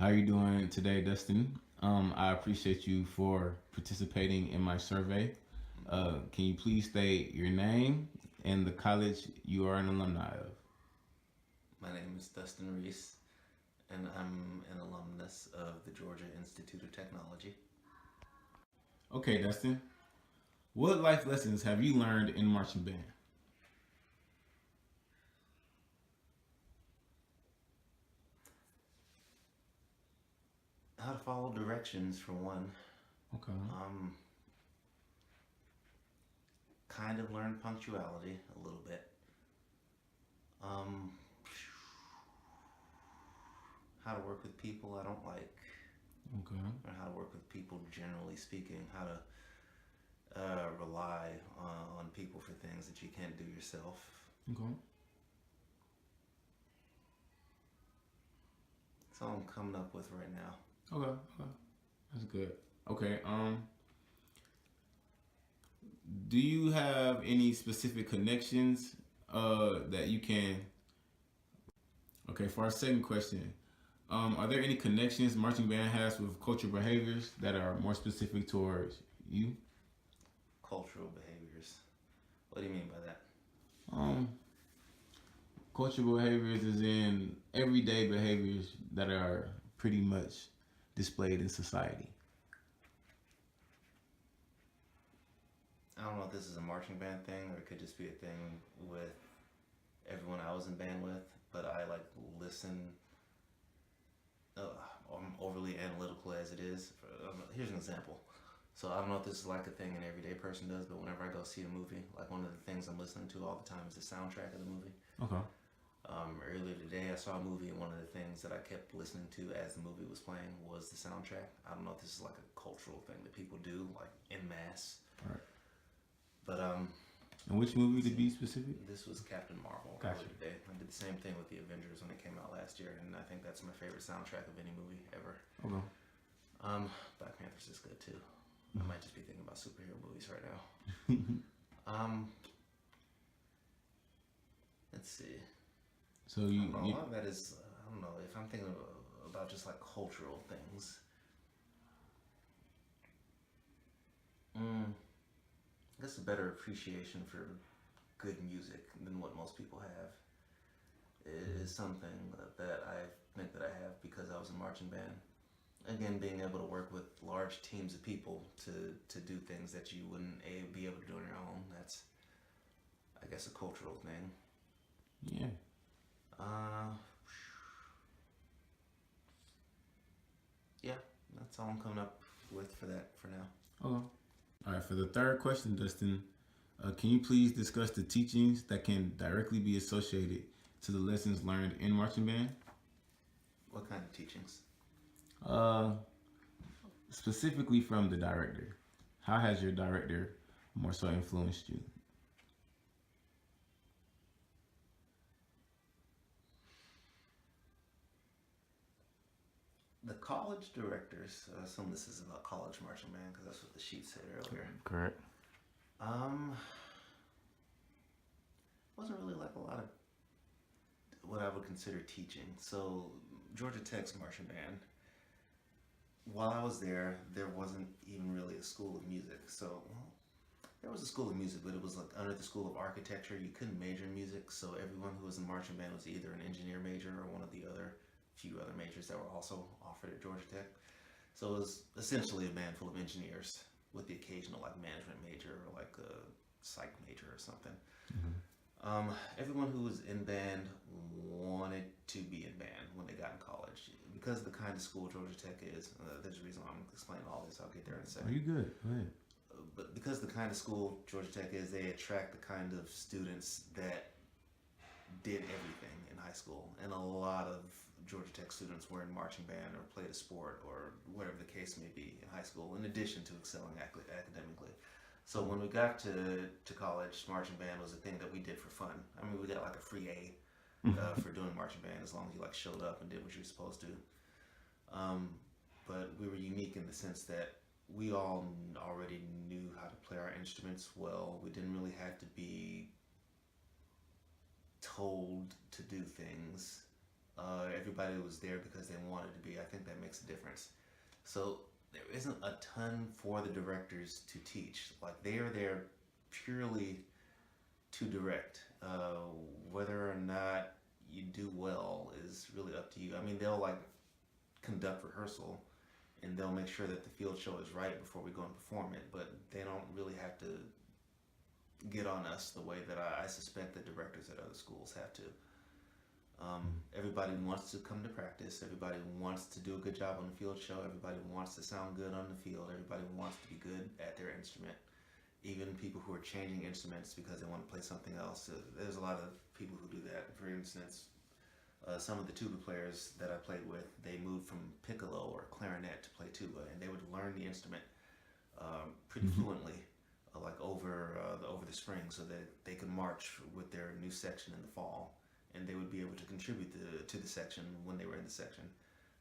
How are you doing today, Dustin? I appreciate you for participating in my survey. Can you please state your name and the college you are an alumni of? My name is Dustin Reese, and I'm an alumnus of the Georgia Institute of Technology. Okay, Dustin. What life lessons have you learned in marching band? How to follow directions, for one. Okay. Um, kind of learned punctuality a little bit. Um, how to work with people I don't like, Okay. or how to work with people generally speaking. How to rely on people for things that you can't do yourself. Okay. That's all I'm coming up with right now. Okay. Okay. That's good. Okay. Do you have any specific connections that you can? Okay. For our second question, are there any connections marching band has with cultural behaviors that are more specific towards you? Cultural behaviors. What do you mean by that? Um, Cultural behaviors is in everyday behaviors that are pretty much displayed in society. I don't know if this is a marching band thing or it could just be a thing with everyone I was in band with, but I like listen. I'm overly analytical as it is. Here's an example. So I don't know if this is like a thing an everyday person does, but whenever I go see a movie, like one of the things I'm listening to all the time is the soundtrack of the movie. Okay. Earlier today, I saw a movie, and one of the things that I kept listening to as the movie was playing was the soundtrack. I don't know if this is like a cultural thing that people do, like in mass, All right. but And which movie to be specific? this was Captain Marvel Gotcha. earlier today. I did the same thing with the Avengers when it came out last year, and I think that's my favorite soundtrack of any movie ever. Okay. Black Panther's is good too. I might just be thinking about superhero movies right now. Um, let's see. So I you, don't know. A you lot of that is I don't know if I'm thinking about just like cultural things. I guess a better appreciation for good music than what most people have is something that I think that I have because I was in marching band. Again, being able to work with large teams of people to do things that you wouldn't be able to do on your own. That's, I guess, a cultural thing. yeah. Uh, yeah, that's all I'm coming up with for that for now. Okay. All right. For the third question, Dustin, can you please discuss the teachings that can directly be associated to the lessons learned in marching band? What kind of teachings? Uh, Specifically from the director. How has your director more so influenced you? The college directors. I assume this is about college marching band because that's what the sheet said earlier. Correct. Um, wasn't really like a lot of what I would consider teaching. So Georgia Tech's marching band. While I was there wasn't even really a school of music. So well, there was a school of music, but it was like under the school of architecture. You couldn't major in music, so everyone who was in marching band was either an engineer major or one of the other few other majors that were also offered at Georgia Tech. So it was essentially a band full of engineers with the occasional like management major or like a psych major or something. Mm-hmm. Everyone who was in band wanted to be in band when they got in college because of the kind of school Georgia Tech is. There's a reason why I'm explaining all this. I'll get there in a Are second. you good? Go ahead. But because the kind of school Georgia Tech is, they attract the kind of students that did everything in high school, and a lot of Georgia Tech students were in marching band or played a sport or whatever the case may be in high school, in addition to excelling academically. So when we got to college, marching band was a thing that we did for fun. I mean, we got like a free A for doing marching band as long as you like showed up and did what you were supposed to. Um, but we were unique in the sense that we all already knew how to play our instruments well. We didn't really have to be told to do things. Everybody was there because they wanted to be. I think that makes a difference. So there isn't a ton for the directors to teach. Like they are there purely to direct. Whether or not you do well is really up to you. I mean, they'll like conduct rehearsal and they'll make sure that the field show is right before we go and perform it, but they don't really have to get on us the way that I suspect the directors at other schools have to. Everybody wants to come to practice. Everybody wants to do a good job on the field show. Everybody wants to sound good on the field. Everybody wants to be good at their instrument. Even people who are changing instruments because they want to play something else. There's a lot of people who do that. For instance, some of the tuba players that I played with, they moved from piccolo or clarinet to play tuba, and they would learn the instrument pretty fluently, like over the spring, so that they could march with their new section in the fall, and they would be able to contribute to the section when they were in the section.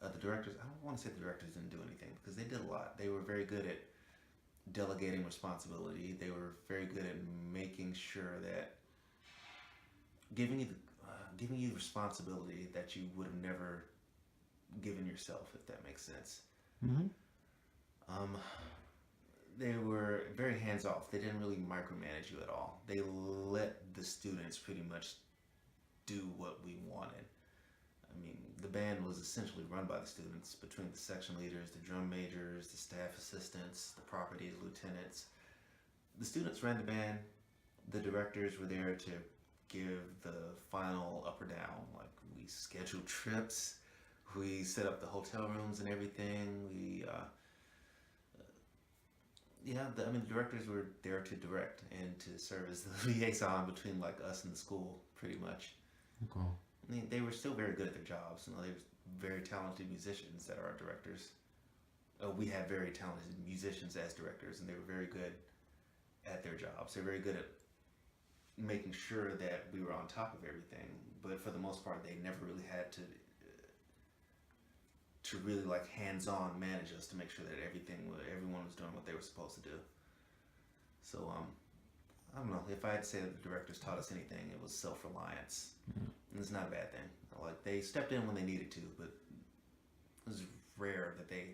The directors, I don't want to say the directors didn't do anything because they did a lot. They were very good at delegating responsibility. They were very good at making sure that giving you responsibility that you would have never given yourself, if that makes sense. They were very hands off. They didn't really micromanage you at all. They let the students pretty much do what we wanted. I mean, the band was essentially run by the students, between the section leaders, the drum majors, the staff assistants, the property lieutenants. The students ran the band. The directors were there to give the final up or down. Like, we scheduled trips, we set up the hotel rooms and everything. The directors were there to direct and to serve as the liaison between like us and the school, pretty much. Okay. I mean, they were still very good at their jobs. You know, they were very talented musicians that are our directors. We had very talented musicians as directors, and they were very good at their jobs. They're very good at making sure that we were on top of everything. But for the most part, they never really had to really like hands-on manage us to make sure that everyone was doing what they were supposed to do. So I don't know, if I had to say that the directors taught us anything, it was self-reliance. And it's not a bad thing. Like, they stepped in when they needed to, but it was rare that they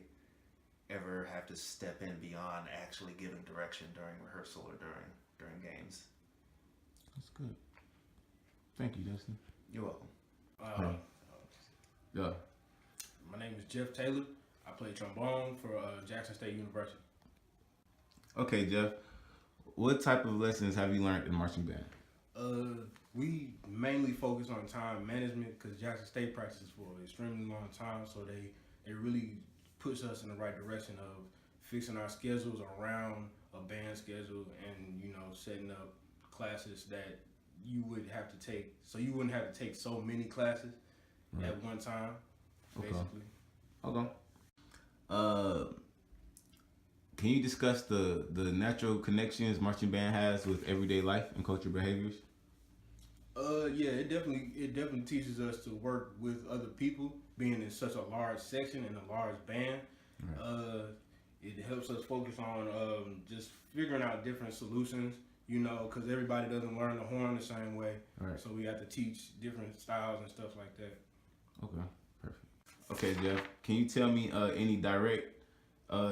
ever have to step in beyond actually giving direction during rehearsal or during games. That's good. Thank you, Dustin. You're welcome. Yeah. My name is Jeff Taylor. I play trombone for Jackson State University. Okay, Jeff. What type of lessons have you learned in marching band? We mainly focus on time management because Jackson State practices for an extremely long time, so they really push us in the right direction of fixing our schedules around a band schedule and, you know, setting up classes that you would have to take, so you wouldn't have to take so many classes at one time, basically. Okay. Can you discuss the natural connections marching band has with everyday life and cultural behaviors? Yeah, it definitely teaches us to work with other people, being in such a large section and a large band. Right. It helps us focus on just figuring out different solutions, you know, because everybody doesn't learn the horn the same way. Right. So we have to teach different styles and stuff like that. Okay, perfect. Okay, Jeff, can you tell me any direct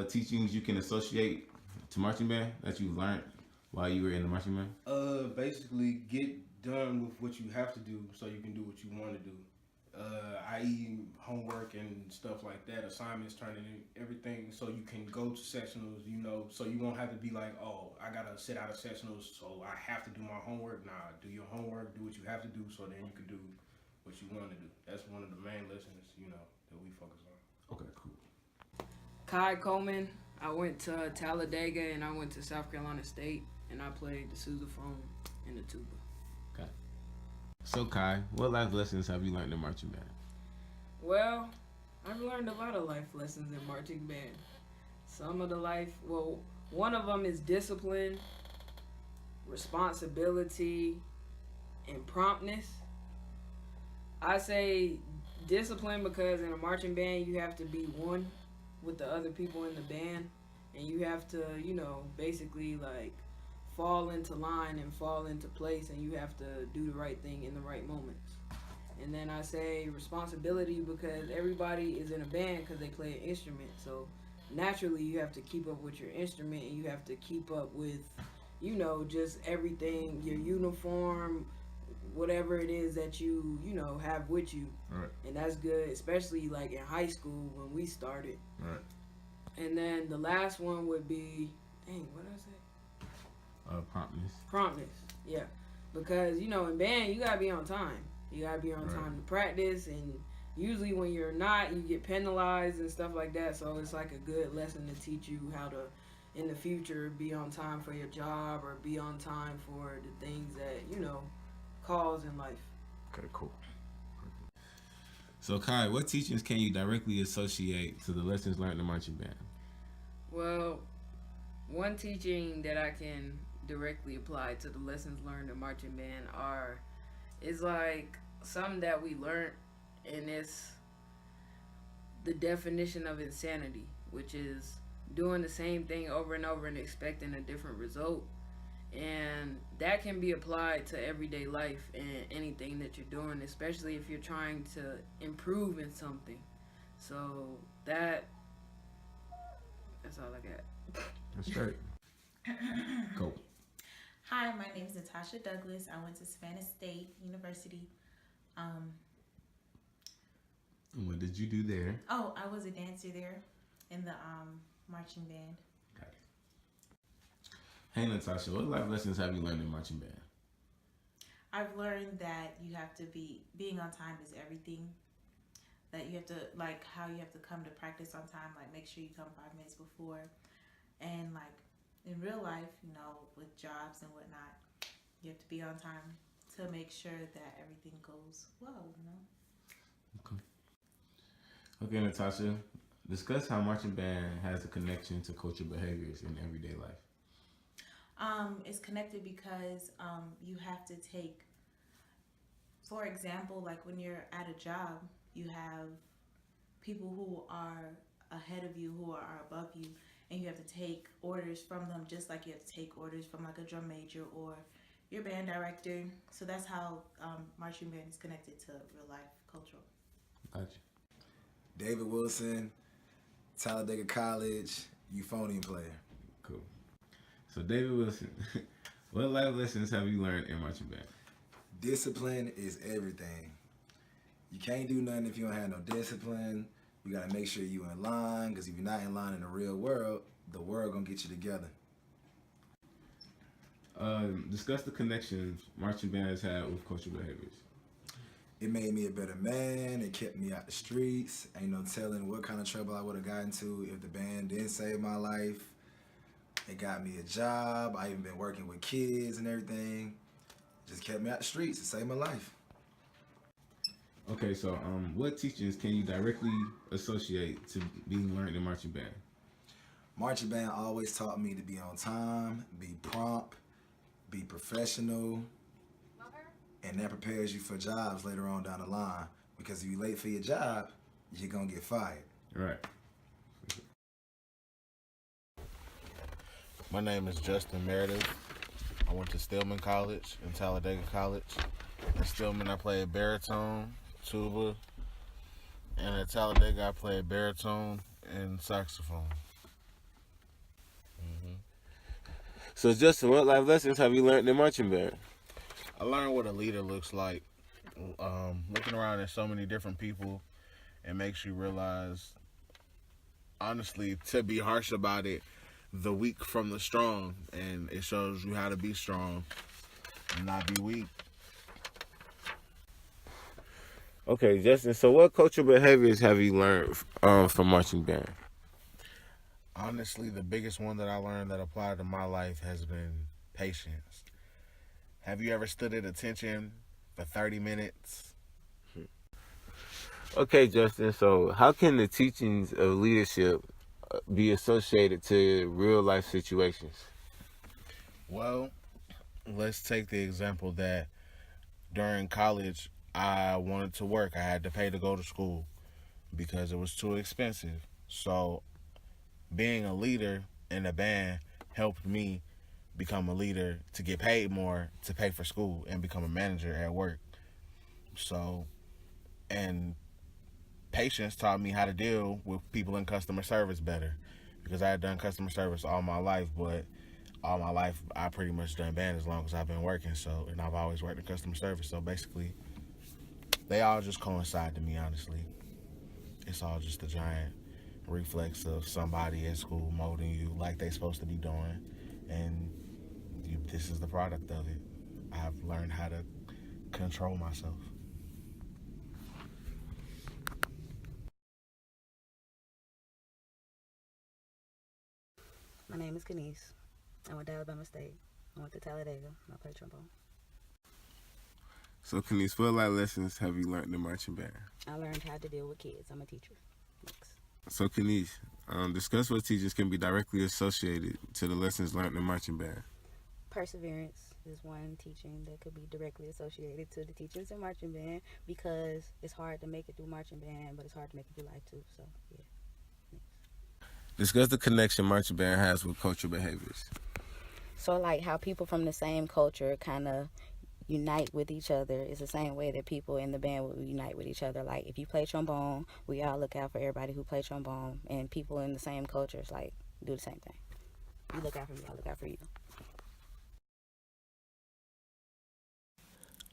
teachings you can associate to marching band that you learned while you were in the marching band? Basically, get done with what you have to do so you can do what you want to do. I.e. homework and stuff like that, assignments, turning in everything so you can go to sectionals, you know, so you won't have to be like, oh, I gotta sit out of sectionals, so I have to do my homework. Nah, do your homework, do what you have to do, so then you can do what you want to do. That's one of the main lessons, you know, that we focus on. Okay, cool. Kai Coleman. I went to Talladega and I went to South Carolina State, and I played the sousaphone and the tuba. Okay. So Kai, what life lessons have you learned in marching band? Well, I've learned a lot of life lessons in marching band. One of them is discipline, responsibility, and promptness. I say discipline because in a marching band you have to be one with the other people in the band, and you have to, you know, basically like fall into line and fall into place, and you have to do the right thing in the right moments. And then I say responsibility because everybody is in a band because they play an instrument. So naturally, you have to keep up with your instrument and you have to keep up with, just everything, your uniform, whatever it is that you have with you. Right. And that's good, especially like in high school when we started. Right. And then the last one would be, what did I say? Promptness. Promptness, yeah. Because, in band, you got to be on time. You got to be on time to practice. And usually when you're not, you get penalized and stuff like that. So it's like a good lesson to teach you how to, in the future, be on time for your job or be on time for the things that, cause in life. Okay, cool. So, Kai, what teachings can you directly associate to the lessons learned in the marching band? Well, one teaching that I can directly apply to the lessons learned in marching band is like something that we learned, and it's the definition of insanity, which is doing the same thing over and over and expecting a different result. And that can be applied to everyday life and anything that you're doing, especially if you're trying to improve in something. So that's all I got. That's right. Go. Hi, my name is Natasha Douglas. I went to Savannah State University. What did you do there? Oh, I was a dancer there in the marching band. Got it. Hey, Natasha, what life lessons have you learned in marching band? I've learned that you have to being on time is everything. That you have to, like, how you have to come to practice on time, like, make sure you come 5 minutes before. And, like, in real life, with jobs and whatnot, you have to be on time to make sure that everything goes well, Okay, Natasha, discuss how marching band has a connection to cultural behaviors in everyday life. It's connected because you have to take, for example, like when you're at a job, you have people who are ahead of you, who are above you, and you have to take orders from them just like you have to take orders from like a drum major or your band director. So that's how marching band is connected to real life cultural. Gotcha. David Wilson, Talladega College, euphonium player. Cool. So, David Wilson, what life lessons have you learned in marching band? Discipline is everything. You can't do nothing if you don't have no discipline. You gotta make sure you in line, because if you're not in line in the real world, the world gonna get you together. Discuss the connections marching band has had with cultural behaviors. It made me a better man. It kept me out the streets. Ain't no telling what kind of trouble I would have gotten into if the band didn't save my life. It got me a job. I even been working with kids and everything. Just kept me out the streets. It saved my life. Okay, so what teachings can you directly associate to being learned in marching band? Marching band always taught me to be on time, be prompt, be professional, and that prepares you for jobs later on down the line. Because if you're late for your job, you're gonna get fired. Right. My name is Justin Meredith. I went to Stillman College and Talladega College. At Stillman, I played baritone, tuba, and at Talladega, I played baritone and saxophone. So, Justin, what life lessons have you learned in marching band? I learned what a leader looks like. Looking around at so many different people, it makes you realize, honestly, to be harsh about it, the weak from the strong, and it shows you how to be strong and not be weak. Okay, Justin, so what cultural behaviors have you learned from marching band? Honestly, the biggest one that I learned that applied to my life has been patience. Have you ever stood at attention for 30 minutes? Okay, Justin, so how can the teachings of leadership be associated to real life situations? Well, let's take the example that during college, I wanted to work. I had to pay to go to school because it was too expensive. So being a leader in a band helped me become a leader to get paid more to pay for school and become a manager at work. So And patience taught me how to deal with people in customer service better, because I had done customer service all my life, but all my life I pretty much done band as long as I've been working. So, and I've always worked in customer service. So basically, they all just coincide to me, honestly. It's all just a giant reflex of somebody at school molding you like they supposed to be doing, and this is the product of it. I've learned how to control myself. My name is Kenise. I went to Alabama State. I went to Talladega. I play trombone. So, Kenise, what life lessons have you learned in marching band? I learned how to deal with kids. I'm a teacher. Next. So, Kenise, discuss what teachers can be directly associated to the lessons learned in marching band. Perseverance is one teaching that could be directly associated to the teachings in marching band, because it's hard to make it through marching band, but it's hard to make it through life too. So, yeah. Discuss the connection marching band has with cultural behaviors. So, like how people from the same culture kind of unite with each other is the same way that people in the band will unite with each other. Like if you play trombone, we all look out for everybody who plays trombone, and people in the same cultures like do the same thing. You look out for me, I look out for you.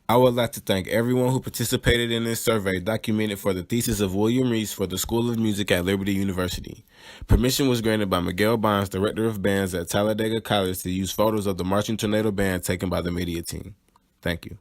I would like to thank everyone who participated in this survey documented for the thesis of William Reese for the School of Music at Liberty University. Permission was granted by Miguel Bonds, Director of Bands at Talladega College, to use photos of the Marching Tornado Band taken by the media team. Thank you.